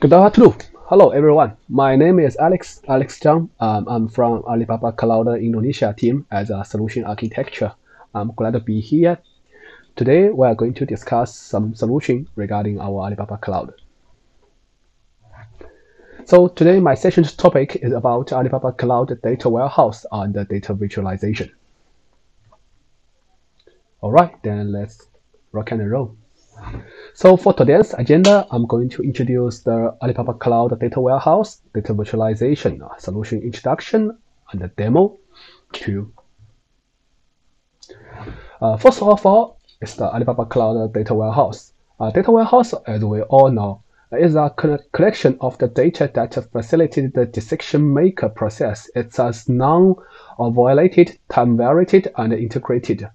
Good afternoon. Hello, everyone. My name is Alex Zhang. I'm from Alibaba Cloud Indonesia team as a solution architecture. I'm glad to be here. Today, we are going to discuss some solution regarding our Alibaba Cloud. So today, my session's topic is about Alibaba Cloud data warehouse and data visualization. All right, then let's rock and roll. So for today's agenda, I'm going to introduce the Alibaba Cloud Data Warehouse, Data Visualization, Solution Introduction, and the demo too. First of all, is the Alibaba Cloud Data Warehouse. Data warehouse, as we all know, is a collection of the data that facilitates the decision maker process. It's as non-violated, time-varied, and integrated.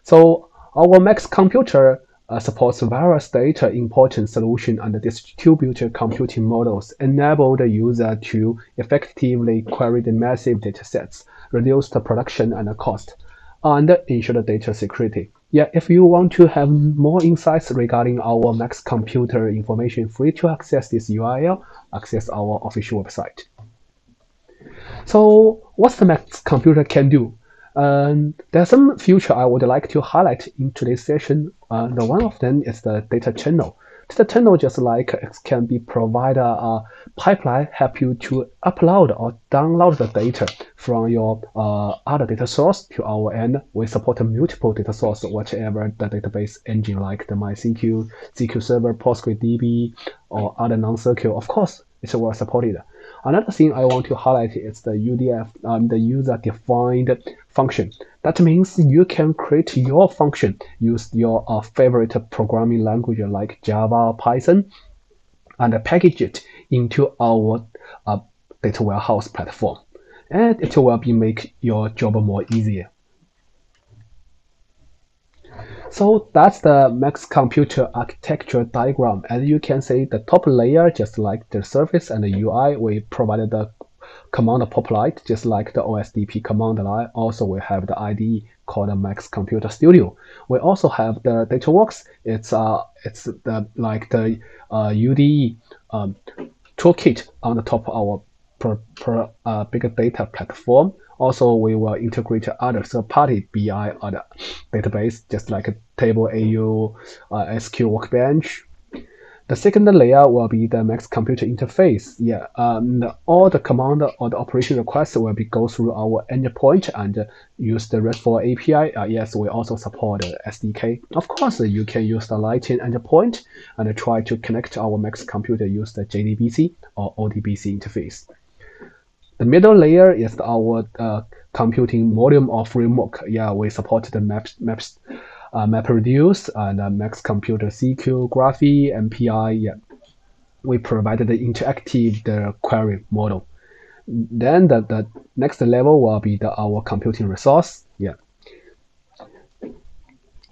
So our Max computer supports various data importing solutions and distributed computing models, enable the user to effectively query the massive data sets, reduce the production and the cost, and ensure the data security. Yeah, if you want to have more insights regarding our Max computer information, free to access this URL, access our official website. So what the Max computer can do? There are some features I would like to highlight in today's session. The one of them is the data channel. Data channel, just like it can be provided a pipeline, help you to upload or download the data from your other data source to our end. We support multiple data source, whatever the database engine like the MySQL, SQL Server, PostgreDB, or other non-SQL. Of course, it's well supported. Another thing I want to highlight is the UDF, the user-defined function. That means you can create your function, use your favorite programming language like Java, Python, and package it into our data warehouse platform. And it will make your job more easier. So that's the Max computer architecture diagram. As you can see, the top layer, just like the surface and the UI, we provided the command populate, just like the OSDP command line. Also, we have the IDE called the Max Computer Studio. We also have the DataWorks. It's the UDE toolkit on the top of our big data platform. Also, we will integrate other third-party BI or the database, just like a table AU, SQL Workbench. The second layer will be the Max Computer interface. Yeah, all the command or the operation requests will be go through our endpoint and use the RESTful API. Yes, we also support the SDK. Of course, you can use the Lightning endpoint and try to connect our Max Computer use the JDBC or ODBC interface. The middle layer is our computing volume or framework. Yeah, we support the MapReduce and Max Computer SQL, Graphy, MPI. Yeah, we provided the interactive query model. Then the next level will be our computing resource. Yeah.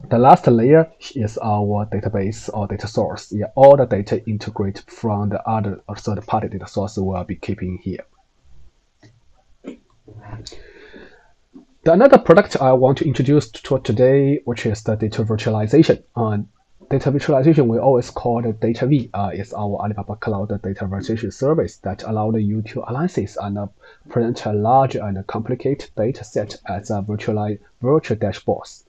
The last layer is our database or data source. Yeah, all the data integrate from the other third-party data source will be keeping here. Another product I want to introduce to today, which is the data virtualization. Data virtualization we always call the DataV. It's our Alibaba Cloud data virtualization service that allows you to analyze and present a large and complicated data set as a virtual dashboards.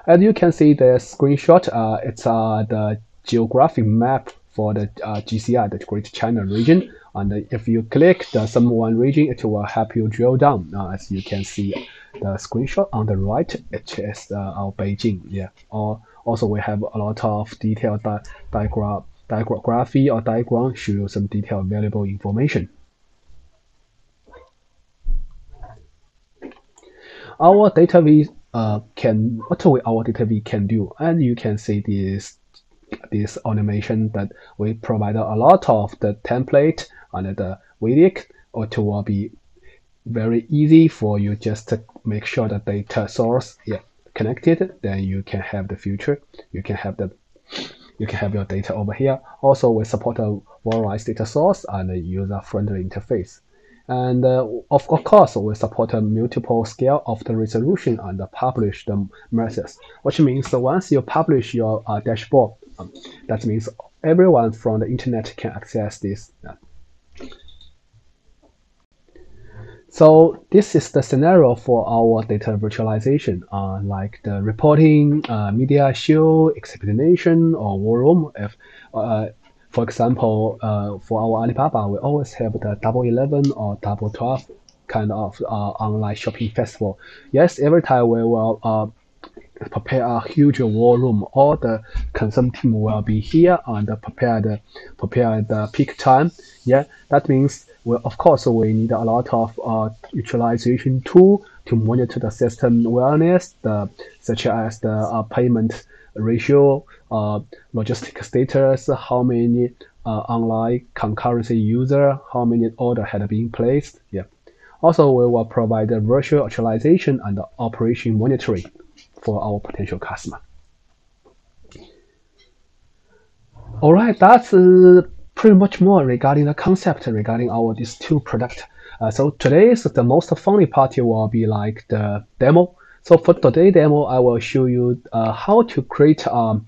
As you can see the screenshot, it's the geographic map for the GCI, the Greater China region. And if you click the one region, it will help you drill down. As you can see, the screenshot on the right, it is our Beijing. Yeah. Also, we have a lot of detailed diagraphy or diagram show you some detailed valuable information. Our DataV our DataV can do, and you can see this automation that we provide a lot of the template and the widget. It will be very easy for you just to make sure the data source connected. Then you can have the future. You can have your data over here. Also, we support a various data source and a user-friendly interface. And of course, we support a multiple scale of the resolution and publish the methods, which means once you publish your dashboard, that means everyone from the internet can access this. So this is the scenario for our data virtualization, like the reporting, media show, explanation, or war room. If, for example, for our Alibaba, we always have the Double 11 or Double 12 kind of online shopping festival. Yes, every time we will prepare a huge war room. All the concern team will be here and prepare the peak time. Yeah, that means of course we need a lot of utilization tool to monitor the system wellness, such as the payment ratio, logistic status, how many online concurrency user, how many order had been placed. Yeah. Also, we will provide the virtual utilization and operation monitoring for our potential customer. All right, that's pretty much more regarding the concept regarding these two products. So today's the most funny part will be like the demo. So for today's demo, I will show you how to create a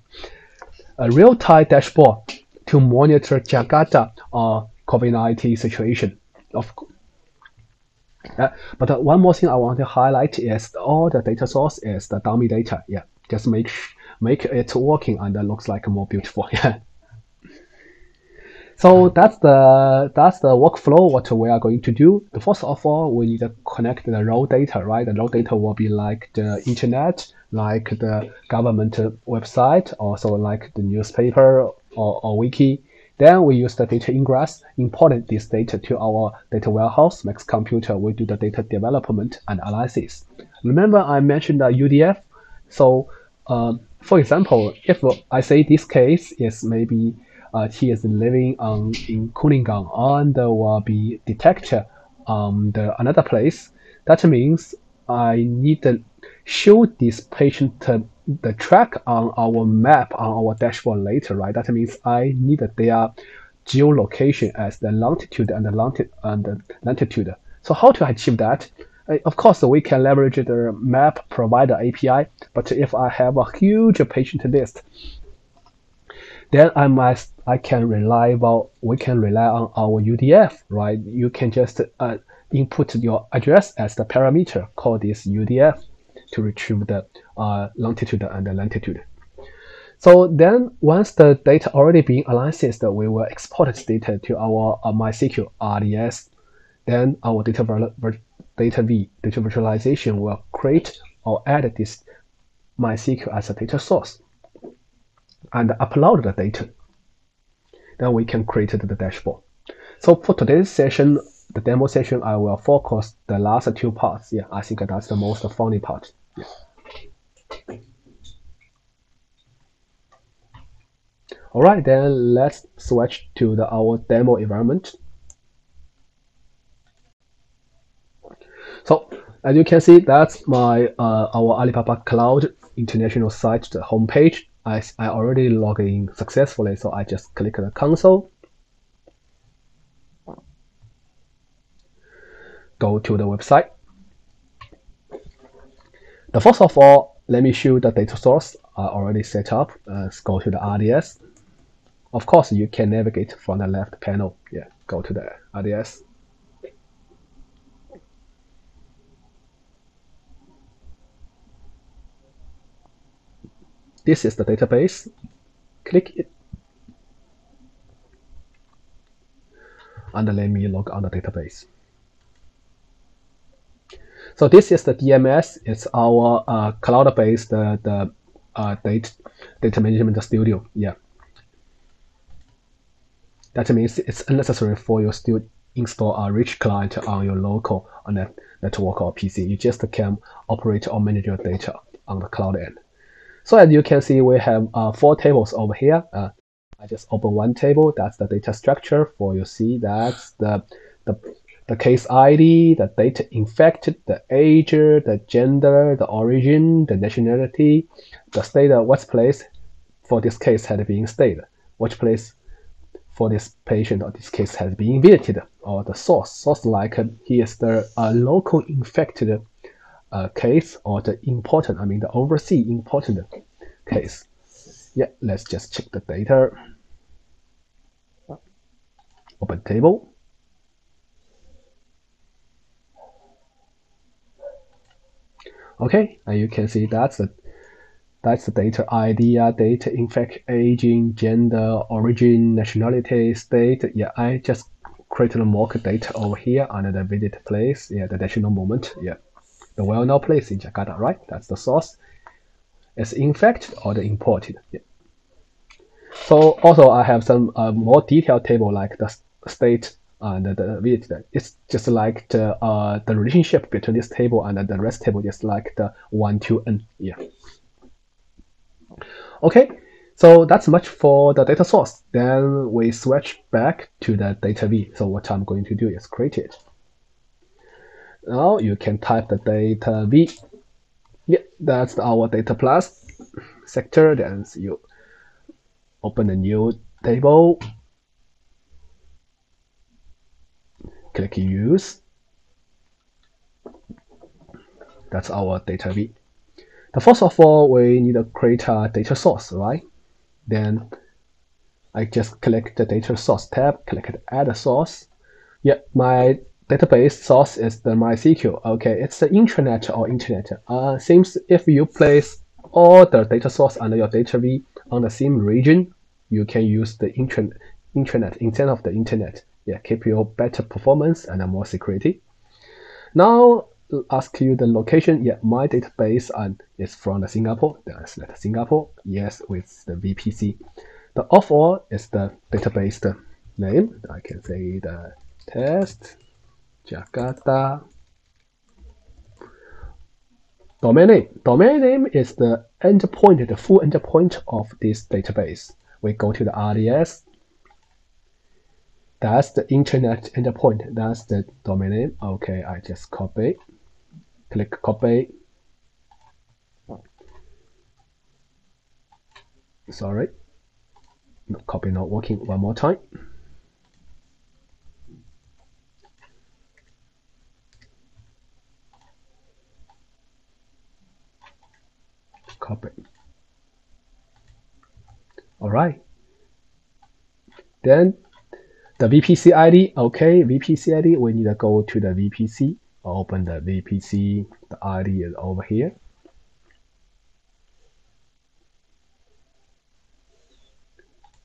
real-time dashboard to monitor Jakarta COVID-19 situation. But one more thing I want to highlight is all the data source is the dummy data. Yeah, just make it working and it looks like more beautiful. Yeah. So that's the workflow. What we are going to do. First of all, we need to connect the raw data. Right, the raw data will be like the internet, like the government website, also like the newspaper or wiki. Then we use the data ingress, import this data to our data warehouse, Max Computer. We do the data development and analysis. Remember I mentioned the UDF. So for example, if I say this case is maybe he is living in Kuningan and will be detected another place, that means I need to show this patient the track on our map on our dashboard later, right? That means I need their geolocation as the longitude and the latitude. So how to achieve that? Of course, we can leverage the map provider API, but if I have a huge patient list, then we can rely on our UDF, right? You can just input your address as the parameter, call this UDF to retrieve the longitude and the latitude. So then once the data already being analyzed, we will export this data to our MySQL RDS. Then our DataV, data virtualization, will create or add this MySQL as a data source and upload the data. Then we can create the dashboard. So for today's session, the demo session, I will focus the last two parts. Yeah, I think that's the most funny part. Yeah. All right, then let's switch to our demo environment. So as you can see, that's our Alibaba Cloud International site, the homepage. I already logged in successfully, so I just click the console, go to the website. First of all, let me show the data source I already set up. Let's go to the RDS. Of course, you can navigate from the left panel. Yeah, go to the RDS. This is the database. Click it. And let me log on the database. So this is the DMS. It's our cloud-based data management studio. Yeah. That means it's unnecessary for you to install a rich client on your local network or PC. You just can operate or manage your data on the cloud end. So as you can see, we have 4 tables over here. I just open one table. That's the data structure. For you see, that's the case ID, the data infected, the age, the gender, the origin, the nationality, the state, what place for this case had been stayed, which place for this patient or this case has been visited, or the source like here's the local infected case, or the the overseas important case. Yeah, let's just check the data. Open table. Okay, and you can see that's the data ID, data infect aging, gender, origin, nationality, state. Yeah, I just created a mock data over here under the visit place. Yeah, the national moment. Yeah, the well-known place in Jakarta, right? That's the source. It's infected or the imported. Yeah. So also I have some more detailed table like the state and the visit. It's just like the relationship between this table and the rest table, just like the 1 to n. Yeah. Okay, so that's much for the data source. Then we switch back to the DataV. So what I'm going to do is create it. Now you can type the DataV. Yeah, that's our data plus sector. Then you open a new table, click use. That's our DataV. The first of all, we need to create a data source, right? Then I just click the data source tab, click add a source. Yeah, my database source is the MySQL. Okay, it's the intranet or internet. Seems if you place all the data source under your DataV on the same region, you can use the intranet instead of the internet. Yeah, keep your better performance and more security. Now ask you the location. Yeah, my database is from the Singapore. Then I select Singapore. Yes, with the VPC. The all is the database name. I can say the test Jakarta. Domain name. Domain name is the endpoint, the full endpoint of this database. We go to the RDS. That's the internet endpoint. That's the domain name. Okay, I just copy. Click copy. Sorry. No, copy not working. One more time. Copy. All right. Then the VPC ID. Okay, VPC ID. We need to go to the VPC. Open the VPC. The ID is over here.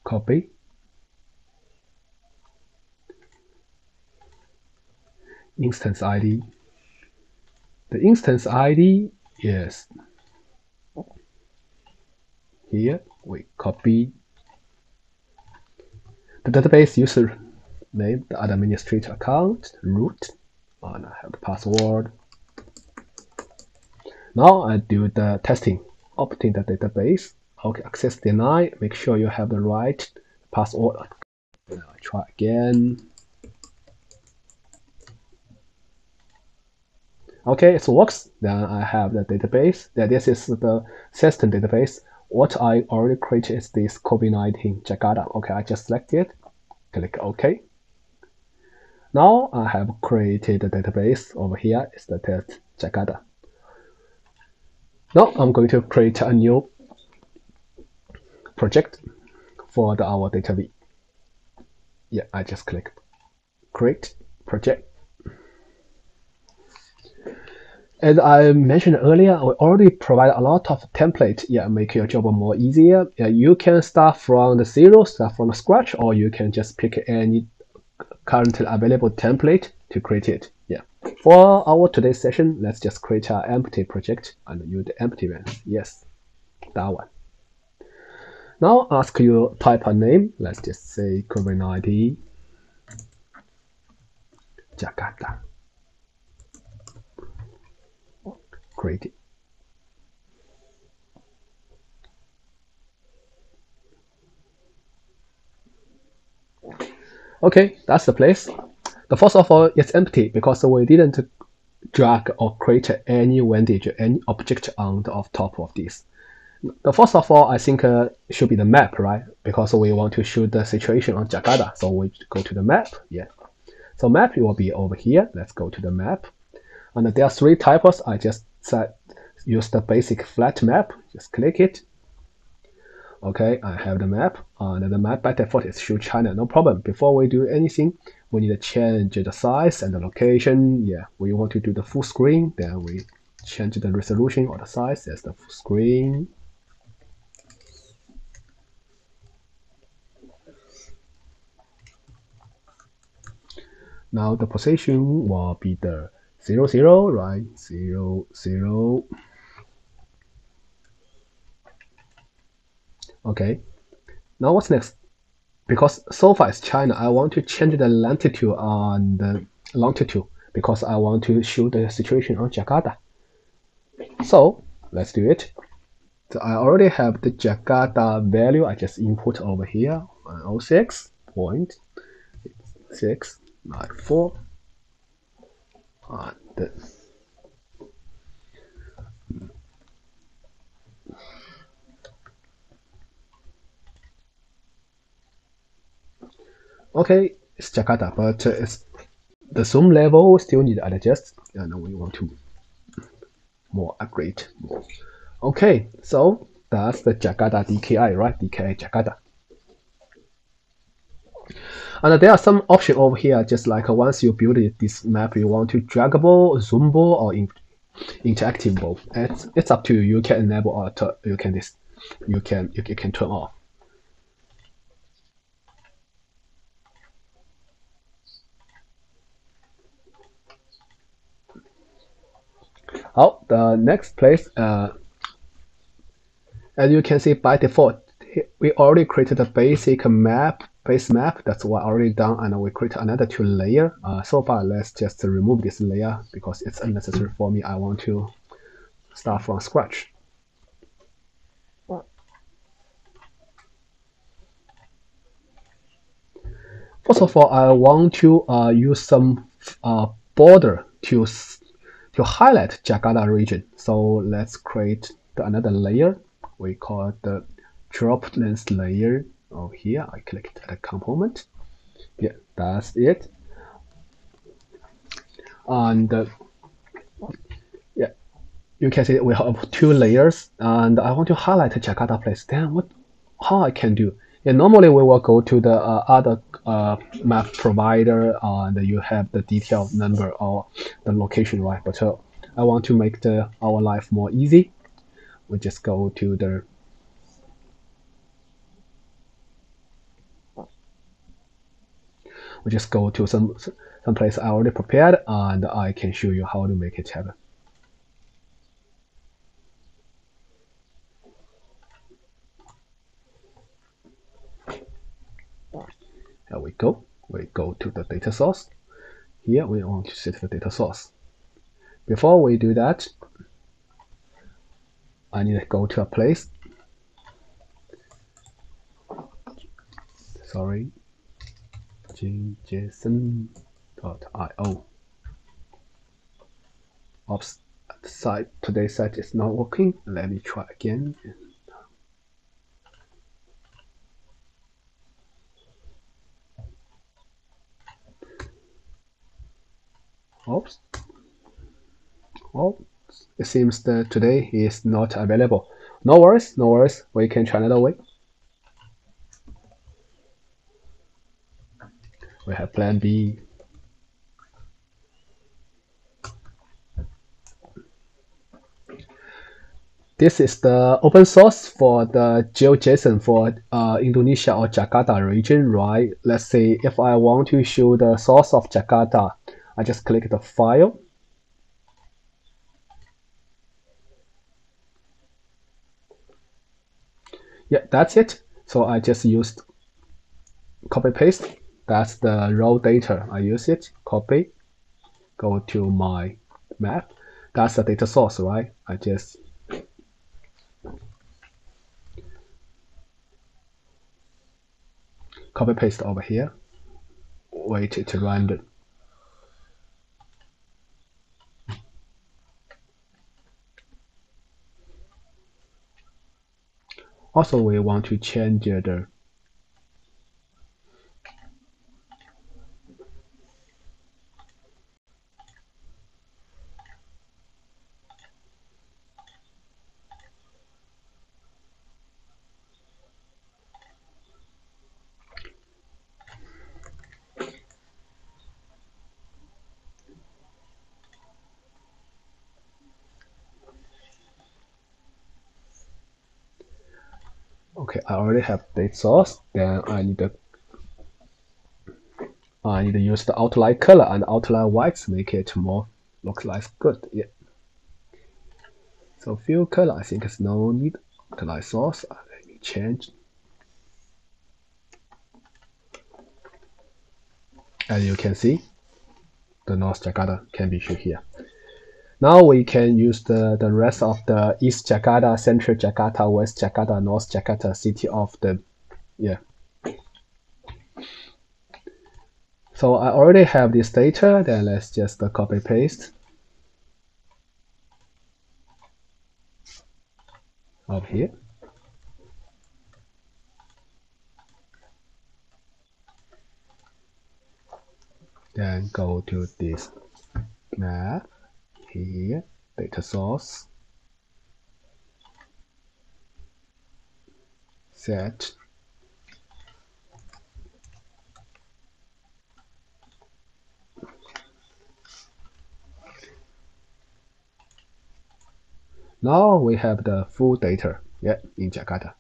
Copy. Instance ID. The instance ID is here. We copy the database user name, the administrator account, root, and I have the password. Now I do the testing. Opening the database. Okay, access denied. Make sure you have the right password. Now I try again. Okay, it works. Then I have the database. Then this is the system database. What I already created is this COVID-19 Jakarta. Okay, I just select it. Click OK. Now I have created the database over here. It's the test Jakarta. Now I'm going to create a new project for our DataV. Yeah, I just click create project. As I mentioned earlier, we already provide a lot of template. Yeah, make your job more easier. Yeah, you can start from the zero, start from the scratch, or you can just pick any currently available template to create it. Yeah. For our today's session, let's just create an empty project and use the empty one. Yes, that one. Now ask you type a name. Let's just say COVID-19 Jakarta. Create it. Okay, that's the place. The first of all, it's empty because we didn't drag or create any vendage, any object on the top of this. The first of all, I think should be the map, right? Because we want to show the situation on Jakarta. So we go to the map. Yeah. So map will be over here. Let's go to the map. And there are three types. I just use the basic flat map. Just click it. Okay, I have the map, and the map by default is show China, no problem. Before we do anything, we need to change the size and the location. Yeah, we want to do the full screen, then we change the resolution or the size as the full screen. Now the position will be the 00, right? 00. Okay, now what's next? Because so far it's China, I want to change the latitude and the longitude because I want to show the situation on Jakarta. So let's do it. So I already have the Jakarta value. I just input over here 106.694. And okay, it's Jakarta, but it's the zoom level still need to adjust, and we want to more upgrade more. Okay, so that's the Jakarta DKI, right? DKI Jakarta. And there are some options over here, just like once you build this map, you want to draggable, zoomable, or interactable. It's up to you. You can enable or you can turn off. Oh, the next place, as you can see by default, we already created a basic base map. That's what already done, and we create another two layer. So far, let's just remove this layer because it's unnecessary for me. I want to start from scratch. First of all, I want to use some border to highlight Jakarta region. So let's create another layer. We call it the drop length layer. Over here, I click the component. Yeah, that's it. And yeah, you can see we have two layers, and I want to highlight Jakarta place. Then how I can do? Yeah, normally we will go to the other map provider, and you have the detailed number or the location, right? But I want to make our life more easy. We just go to the some place I already prepared, and I can show you how to make it happen. Here we go. We go to the data source. Here we want to set the data source. Before we do that, I need to go to a place. Sorry, json.io. Oops, today's site is not working. Let me try again. Oops. Oh, it seems that today is not available. No worries, no worries. We can try another way. We have plan B. This is the open source for the GeoJSON for Indonesia or Jakarta region, right? Let's say if I want to show the source of Jakarta, I just click the file. Yeah, that's it. So I just used copy paste. That's the raw data. I use it, copy, go to my map. That's the data source, right? I just copy paste over here. Wait to render. Also, we want to change the Okay, I already have data source. Then I need to use the outline color and outline white to make it more looks like good. Yeah. So fill color, I think it's no need. Outline source, let me change. As you can see, the North Jakarta can be shown here. Now we can use the rest of the East Jakarta, Central Jakarta, West Jakarta, North Jakarta city of the, yeah. So I already have this data, then let's just copy paste over here. Then go to this map here, data source, set. Now we have the full data, yeah, in Jakarta.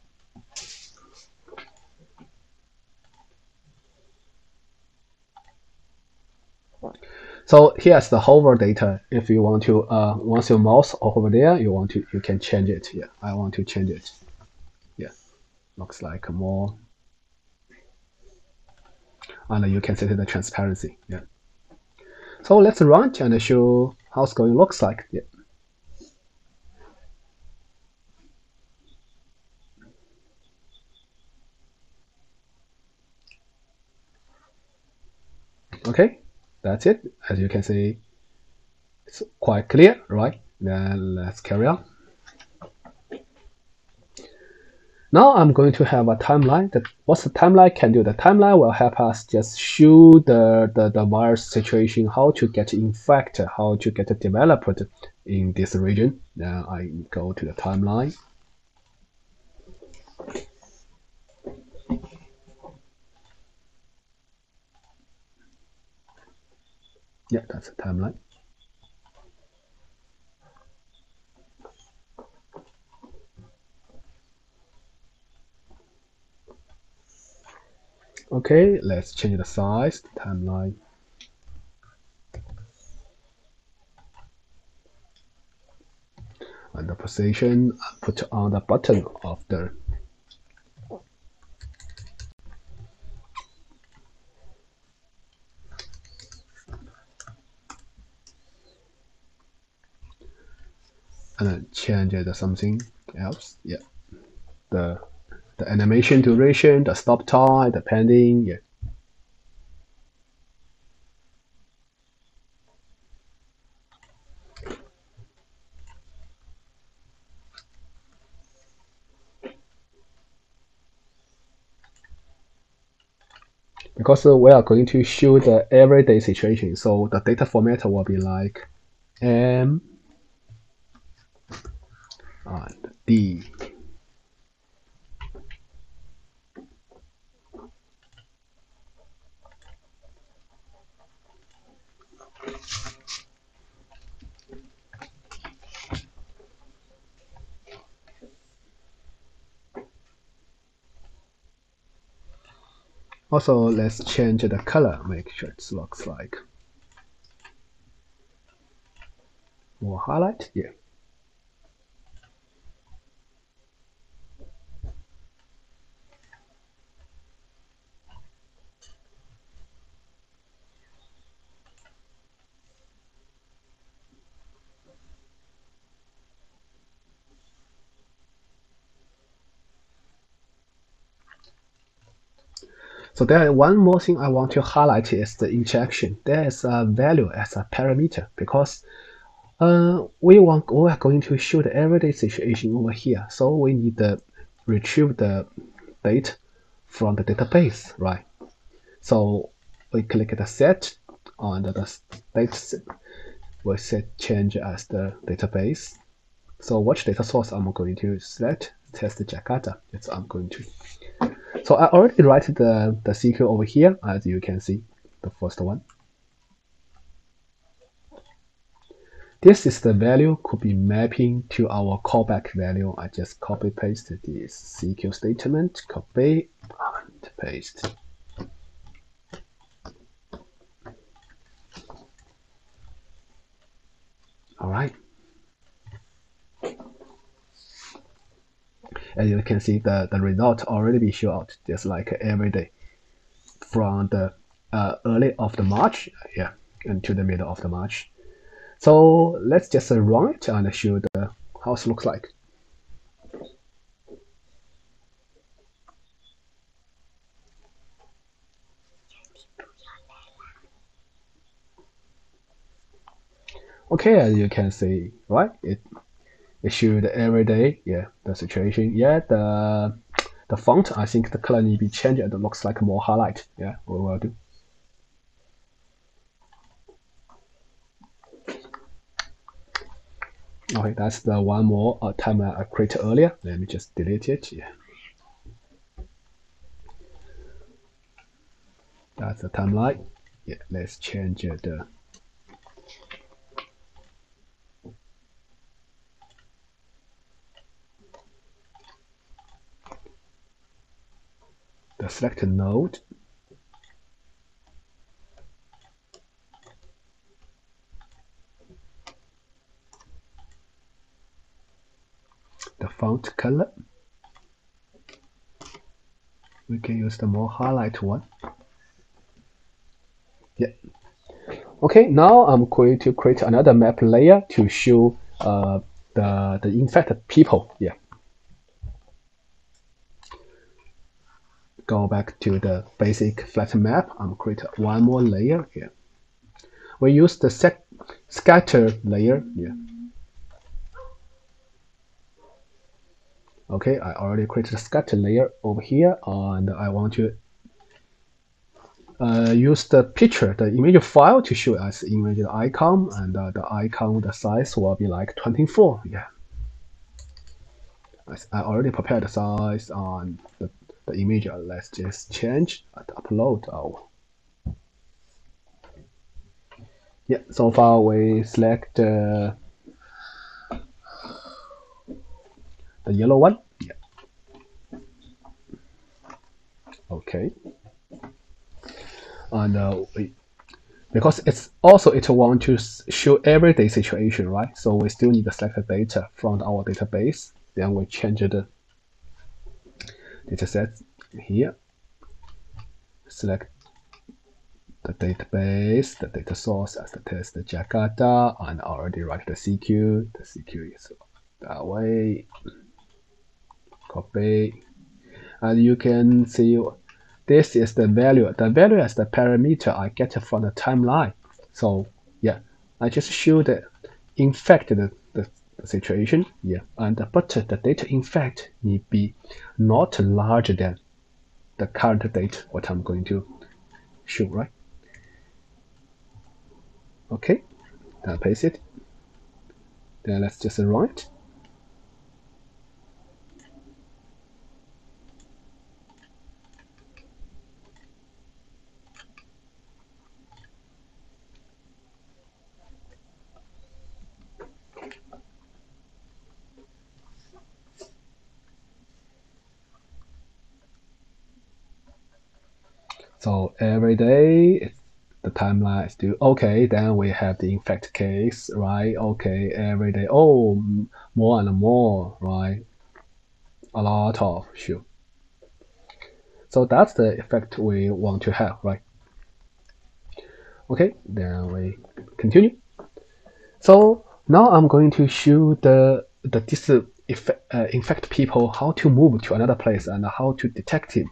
So here's the hover data. If you want to, once your mouse over there, you can change it. Yeah, I want to change it. Yeah, looks like more, and you can set the transparency. Yeah. So let's run and show how it's going looks like. Yeah. Okay, that's it. As you can see, it's quite clear, right? Then let's carry on. Now I'm going to have a timeline. What's the timeline can do? The timeline will help us just show the virus situation, how to get infected, how to get developed in this region. Then I go to the timeline. Yeah, that's the timeline. Okay, let's change the size, the timeline. And the position, put on the bottom of the and then change it to something else. Yeah, the animation duration, the stop time, the pending. Yeah. Because we are going to show the everyday situation, so the data format will be like M and D. Also, let's change the color, make sure it looks like more highlight. Yeah. So there one more thing I want to highlight is the injection. There is a value as a parameter because we are going to show the everyday situation over here. So we need to retrieve the data from the database, right? So we click the set on the data. We set change as the database. So which data source I'm going to select? Test Jakarta. It's I'm going to. So I already write the SQL over here, as you can see, the first one. This is the value could be mapping to our callback value. I just copy paste this CQ statement, copy and paste. All right. As you can see, the result already be shown out just like every day from the early of the March, yeah, into the middle of the March. So let's just run it and show the how it looks like. Okay, as you can see, right? It showed every day, yeah, the situation. Yeah, the font, I think the color need to be changed. It looks like more highlight. Yeah, we will do. Okay, that's the one more timeline I created earlier. Let me just delete it. Yeah, that's the timeline. Yeah, let's change the select node. The font color. We can use the more highlight one. Yeah. Okay, now I'm going to create another map layer to show the infected people. Yeah. Go back to the basic flat map. I'm create one more layer here. We use the scatter layer. Yeah. Okay, I already created a scatter layer over here, and I want to use the picture, the image file to show as image icon, and the icon, the size will be like 24. Yeah. I already prepared the size on the image. Let's just change and upload our. Yeah, so far we select the yellow one. Yeah. Okay. And because it's also it want to show everyday situation, right? So we still need to select the data from our database. Then we change the data set here. Select the database, the data source as the test Jakarta, and already write the CQ. The CQ is that way. Copy. And you can see this is the value. The value is the parameter I get from the timeline. So yeah, I just show the infected the situation. Yeah, and but the data in fact need be not larger than the current date. What I'm going to show, right? Okay, then paste it. Then let's just run it. So every day the timeline is due. Okay, then we have the infect case, right? Okay, every day. Oh, more and more, right? A lot of, sure. So that's the effect we want to have, right? Okay, then we continue. So now I'm going to show this infect people how to move to another place and how to detect him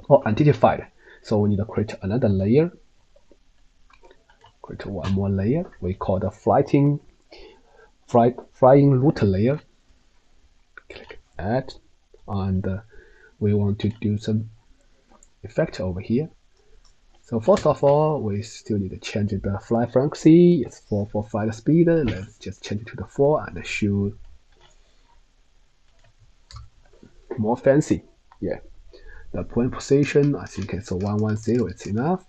or identify it. So we need to create another layer. Create one more layer. We call the flying route layer. Click add, and we want to do some effect over here. So first of all, we still need to change the fly frequency. It's 4 for flight speed. Let's just change it to the 4 and show more fancy. Yeah. The point position, I think it's a 110. It's enough.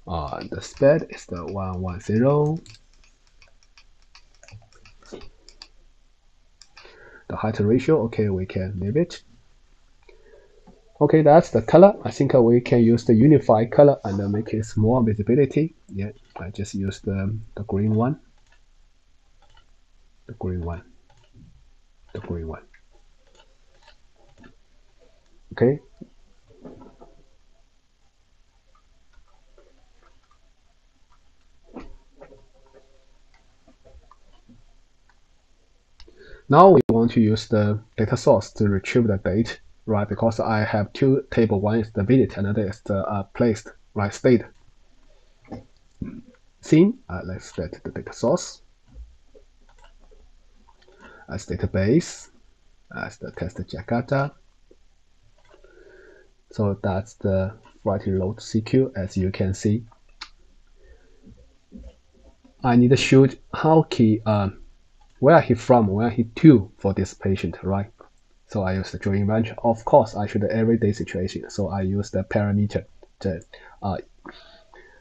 The speed is the 110. The height ratio, okay, we can leave it. Okay, that's the color. I think we can use the unified color and make it more visibility. Yeah, I just use the green one, the green one, the green one. Okay. Now we want to use the data source to retrieve the date, right? Because I have two tables. One is the visit, another is the placed, right? State. Scene. Let's set the data source as database, as the test Jakarta. So that's the write load CQ. As you can see, I need to shoot how he where he from, where he to for this patient, right? So I use the drawing range. Of course, I shoot the everyday situation. So I use the parameter, uh,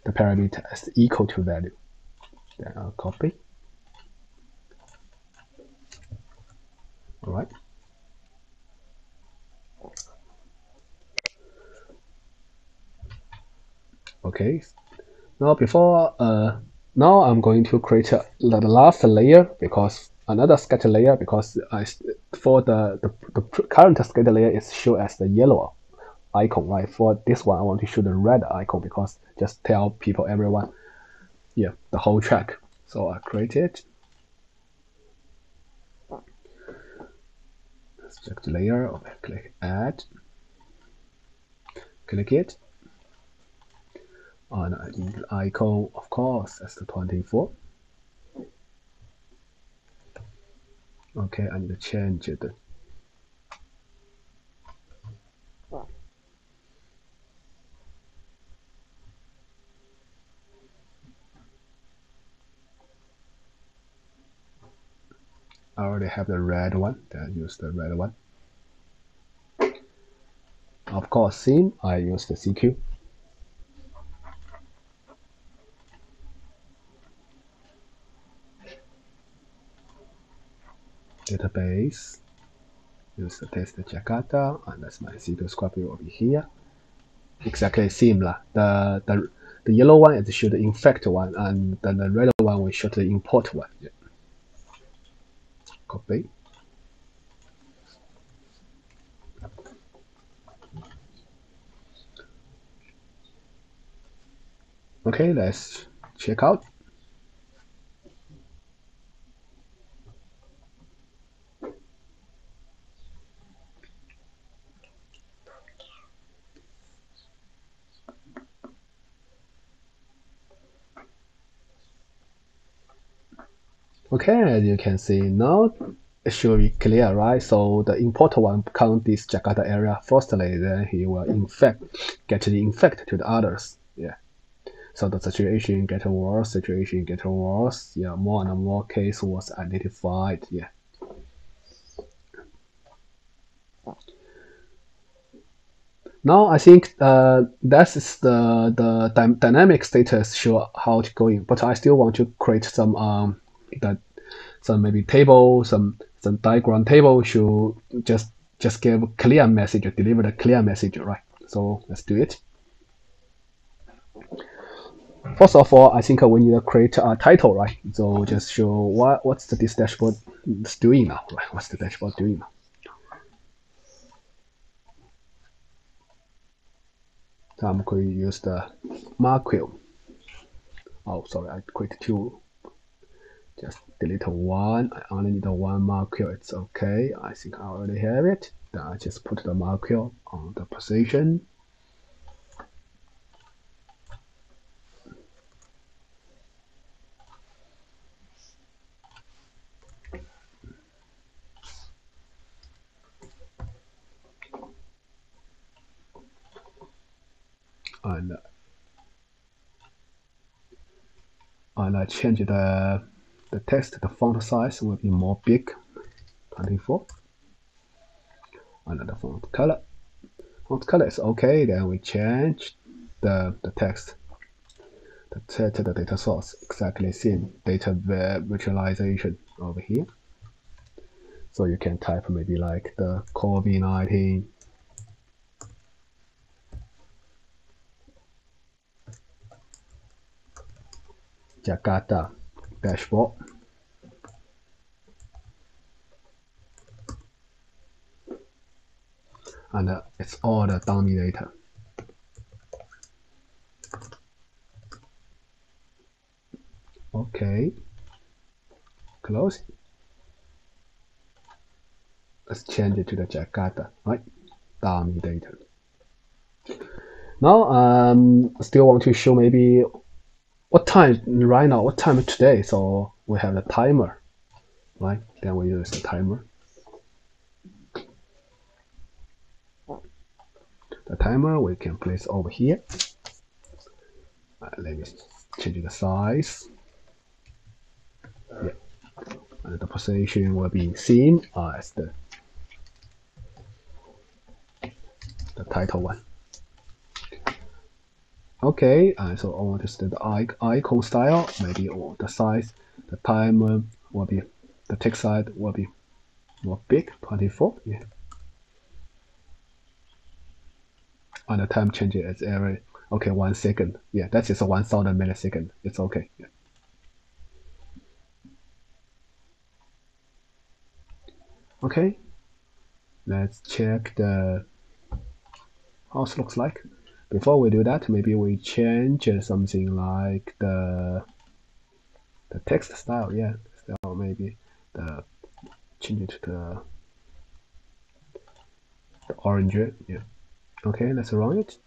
the parameter as equal to value. Then I'll copy. All right. Okay. Now now I'm going to create the last layer because another scatter layer because for the current scatter layer is shown as the yellow icon, right? For this one, I want to show the red icon because just tell people, everyone, yeah, the whole track. So I create it. Select layer, okay, click add, click it. And I need the icon, of course, as the 24. Okay, I need to change it. I already have the red one, then use the red one. Of course, scene, I use the CQ. Database, use the test Jakarta, and that's my SQL script over here. Exactly similar. The yellow one is should the infect one, and then the red one we should the import one. Yeah. Copy. Okay, let's check out. Okay, as you can see now, it should be clear, right? So the importer one count this Jakarta area firstly, then he will get the infect to the others. Yeah. So the situation get worse, situation get worse. Yeah, more and more case was identified. Yeah. Now I think that is the dynamic status show how it's going, but I still want to create some that some maybe table, some diagram table should just give clear message, deliver the clear message, right? So let's do it. First of all, I think we need to create a title, right? So just show what's this dashboard is doing now, right? What's the dashboard doing now? So I'm going to use the Marquil. Oh, sorry, I create two. Just delete one. I only need one Marquil. It's okay. I think I already have it. Then I just put the Marquil on the position. And I change the text, the font size will be more big, 24. And the font color is okay. Then we change the text. set the data source exactly same data virtualization over here. So you can type maybe like the COVID-19 Jakarta dashboard. And it's all the dummy data. Okay, close. Let's change it to the Jakarta, right? Dummy data. Now, still want to show maybe what time right now, what time today. So we have the timer, right? Then we use the timer. The timer we can place over here. Let me change the size. Yeah. And the position will be seen as the title one. Okay, so I want to set the icon style, maybe or the size, the timer will be, the text size will be more big, 24. Yeah. And the time change is every, okay, 1 second. Yeah, that is a 1000 millisecond. It's okay. Yeah. Okay, let's check the how it looks like. Before we do that, maybe we change something like the text style. Yeah, style maybe the change it to the orange. Yeah. Okay, let's run it.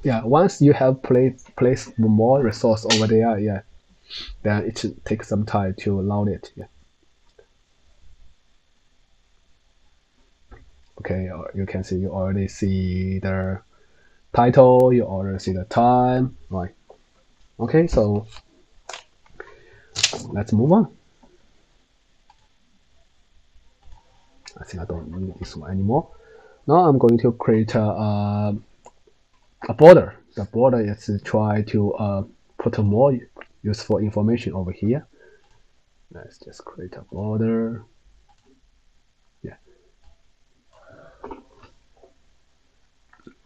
Yeah, once you have placed more resource over there, yeah, then it should take some time to load it. Yeah. Okay, you can see, you already see the title, you already see the time, right? Okay, so let's move on. I think I don't need this one anymore. Now I'm going to create a border. The border is to try to put more useful information over here. Let's just create a border. Yeah.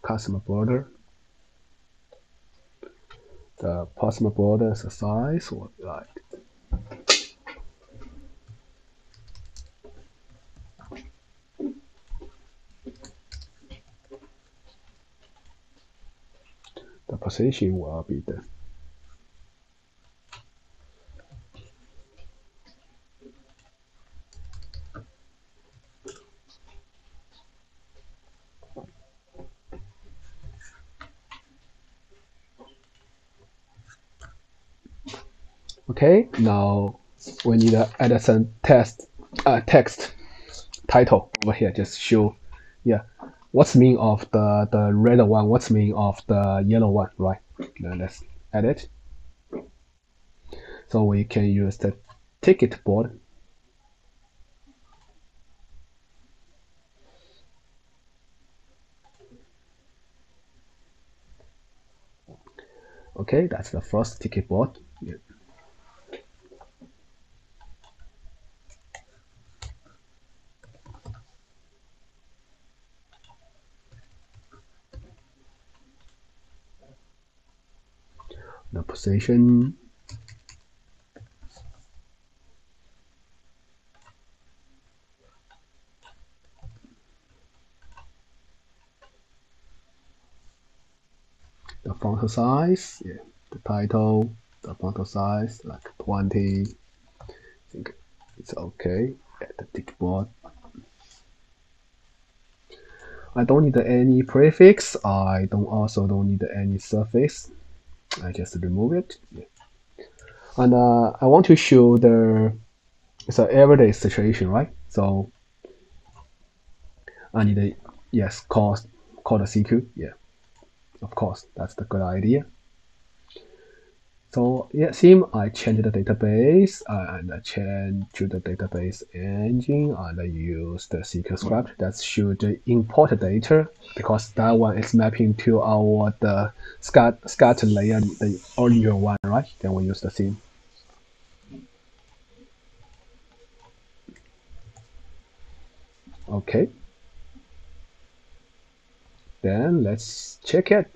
Customer border. The customer border size will be like the position will be okay. Now we need to add some text title over here. Just show, yeah, what's mean of the red one, what's mean of the yellow one, right? Now let's add it. So we can use the ticket board. Okay, that's the first ticket board. Yeah. The position, the font size, yeah, the title, the font size like 20. I think it's okay. Yeah, the ticket board. I don't need any prefix. I don't need any suffix. I just remove it. Yeah. And I want to show it's an everyday situation, right? So I need a, yes, call the CQ. Yeah, of course, that's the good idea. So yeah, same. I change the database and I change to the database engine and I use the SQL script that should import data because that one is mapping to our the scatter layer, the earlier one, right? Then we use the same. Okay. Then let's check it.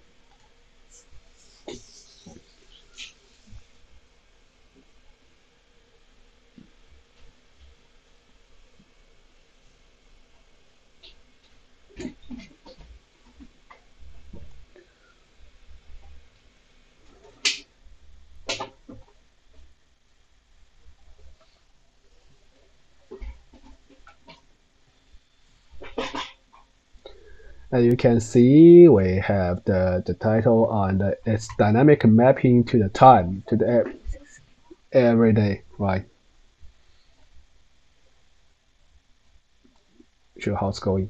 As you can see, we have the title and its dynamic mapping to the time, to the every day, right? Show how it's going.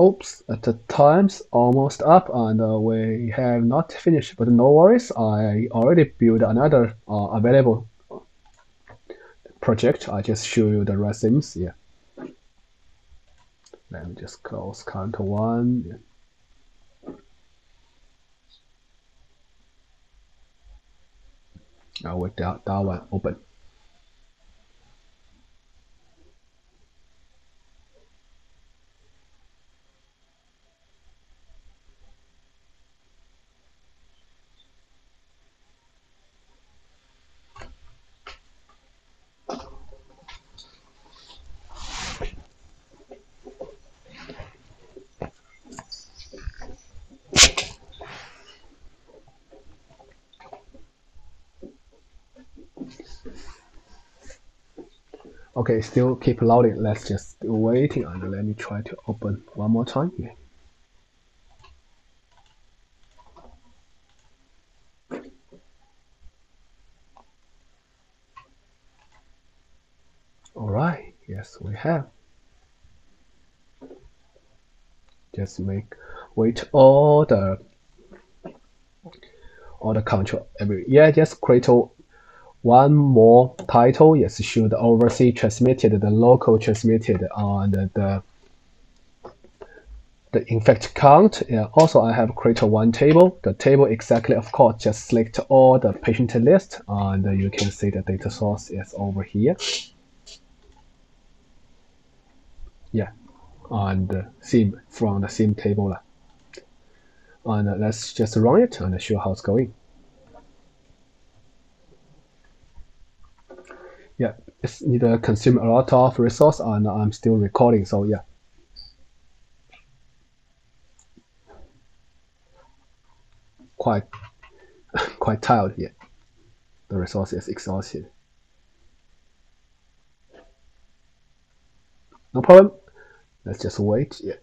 Oops, the time's almost up and we have not finished, but no worries. I already built another available project. I just show you the resumes. Yeah. Let me just close count one. Yeah. Now with that one open. Okay, still keep loading. Let's just waiting and let me try to open one more time. Yeah. All right. Yes, we have. Just wait all the control every yeah. Just create one more title. Yes, should oversee transmitted the local transmitted on the infect count. Yeah. Also, I have created one table. The table exactly, of course, just select all the patient list, and you can see the data source is over here. Yeah, and same from the same table. And let's just run it and show how it's going. Yeah, it's need to consume a lot of resource, and I'm still recording. So yeah, quite quite tired. Yeah, the resource is exhausted. No problem. Let's just wait. Yeah.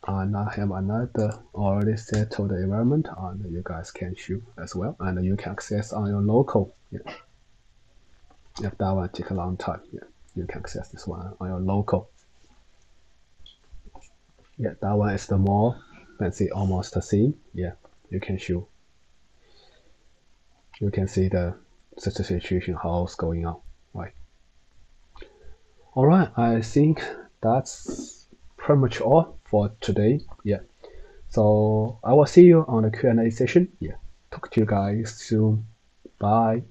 And I have another already settled environment and you guys can shoot as well and you can access on your local. Yeah. If that one take a long time, yeah, you can access this one on your local. Yeah, that one is the more fancy, almost the same. Yeah, you can shoot. You can see the situation how's going on, right? All right, I think that's pretty much all for today. Yeah. So I will see you on the Q&A session. Yeah. Talk to you guys soon. Bye.